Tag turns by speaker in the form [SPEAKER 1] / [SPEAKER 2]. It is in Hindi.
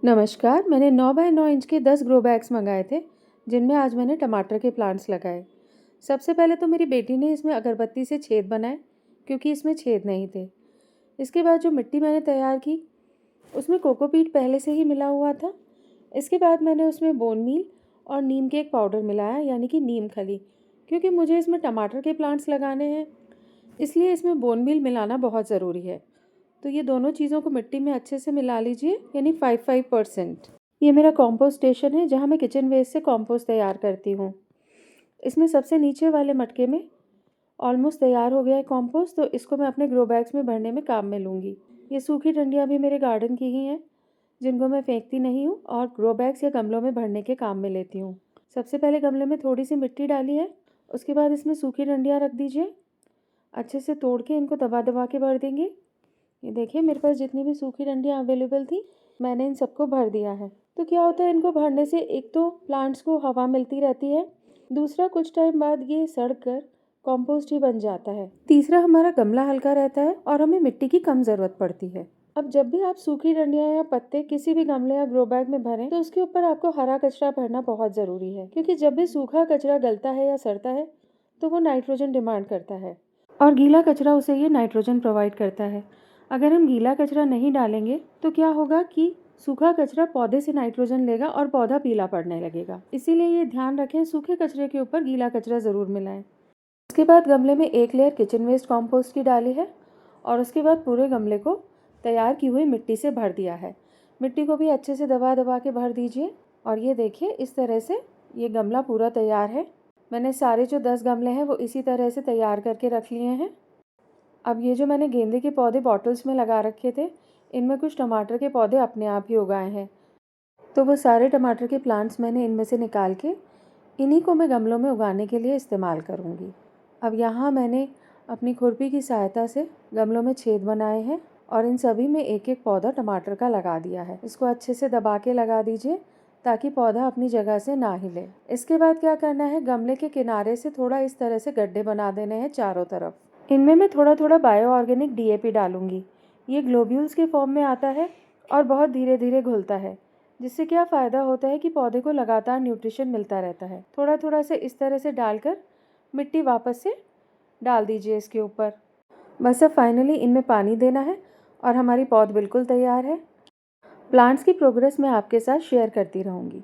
[SPEAKER 1] नमस्कार, मैंने 9 बाय 9 इंच के 10 ग्रो बैग्स मंगाए थे, जिनमें आज मैंने टमाटर के प्लांट्स लगाए। सबसे पहले तो मेरी बेटी ने इसमें अगरबत्ती से छेद बनाए, क्योंकि इसमें छेद नहीं थे। इसके बाद जो मिट्टी मैंने तैयार की, उसमें कोकोपीट पहले से ही मिला हुआ था। इसके बाद मैंने उसमें बोन मील और नीम के एक पाउडर मिलाया, यानी कि नीम खली, क्योंकि मुझे इसमें टमाटर के प्लांट्स लगाने हैं, इसलिए इसमें बोन मील मिलाना बहुत ज़रूरी है। तो ये दोनों चीज़ों को मिट्टी में अच्छे से मिला लीजिए, यानी 5-5%। ये मेरा कंपोस्ट स्टेशन है, जहाँ मैं किचन वेस्ट से कंपोस्ट तैयार करती हूँ। इसमें सबसे नीचे वाले मटके में ऑलमोस्ट तैयार हो गया है कंपोस्ट, तो इसको मैं अपने ग्रो बैग्स में भरने में काम में लूँगी। ये सूखी डंडियाँ भी मेरे गार्डन की ही हैं, जिनको मैं फेंकती नहीं हूँ और ग्रो बैग्स या गमलों में भरने के काम में लेती हूँ। सबसे पहले गमले में थोड़ी सी मिट्टी डाली है, उसके बाद इसमें सूखी डंडियाँ रख दीजिए। अच्छे से तोड़ के इनको दबा दबा के भर देंगे। ये देखिए, मेरे पास जितनी भी सूखी डंडियाँ अवेलेबल थी, मैंने इन सबको भर दिया है। तो क्या होता है, इनको भरने से एक तो प्लांट्स को हवा मिलती रहती है, दूसरा कुछ टाइम बाद ये सड़ कर कॉम्पोस्ट ही बन जाता है, तीसरा हमारा गमला हल्का रहता है और हमें मिट्टी की कम ज़रूरत पड़ती है। अब जब भी आप सूखी डंडियाँ या पत्ते किसी भी गमले या ग्रो बैग में भरें, तो उसके ऊपर आपको हरा कचरा भरना बहुत ज़रूरी है, क्योंकि जब भी सूखा कचरा गलता है या सड़ता है, तो वो नाइट्रोजन डिमांड करता है और गीला कचरा उसे ये नाइट्रोजन प्रोवाइड करता है। अगर हम गीला कचरा नहीं डालेंगे तो क्या होगा कि सूखा कचरा पौधे से नाइट्रोजन लेगा और पौधा पीला पड़ने लगेगा। इसीलिए ये ध्यान रखें, सूखे कचरे के ऊपर गीला कचरा ज़रूर मिलाएं। उसके बाद गमले में एक लेयर किचन वेस्ट कॉम्पोस्ट की डाली है और उसके बाद पूरे गमले को तैयार की हुई मिट्टी से भर दिया है। मिट्टी को भी अच्छे से दबा दबा के भर दीजिए और ये देखिए, इस तरह से ये गमला पूरा तैयार है। मैंने सारे जो 10 गमले हैं वो इसी तरह से तैयार करके रख लिए हैं। अब ये जो मैंने गेंदे के पौधे बॉटल्स में लगा रखे थे, इनमें कुछ टमाटर के पौधे अपने आप ही उगाए हैं, तो वो सारे टमाटर के प्लांट्स मैंने इनमें से निकाल के इन्हीं को मैं गमलों में उगाने के लिए इस्तेमाल करूँगी। अब यहाँ मैंने अपनी खुरपी की सहायता से गमलों में छेद बनाए हैं और इन सभी में एक एक पौधा टमाटर का लगा दिया है। इसको अच्छे से दबा के लगा दीजिए ताकि पौधा अपनी जगह से ना हिले। इसके बाद क्या करना है, गमले के किनारे से थोड़ा इस तरह से गड्ढे बना देने हैं चारों तरफ। इनमें मैं थोड़ा थोड़ा बायो ऑर्गेनिक DAP डालूंगी। ये ग्लोब्यूल्स के फॉर्म में आता है और बहुत धीरे धीरे घुलता है, जिससे क्या फ़ायदा होता है कि पौधे को लगातार न्यूट्रिशन मिलता रहता है। थोड़ा थोड़ा से इस तरह से डालकर मिट्टी वापस से डाल दीजिए इसके ऊपर। बस अब फाइनली इनमें पानी देना है और हमारी पौध बिल्कुल तैयार है। प्लांट्स की प्रोग्रेस मैं आपके साथ शेयर करती रहूँगी।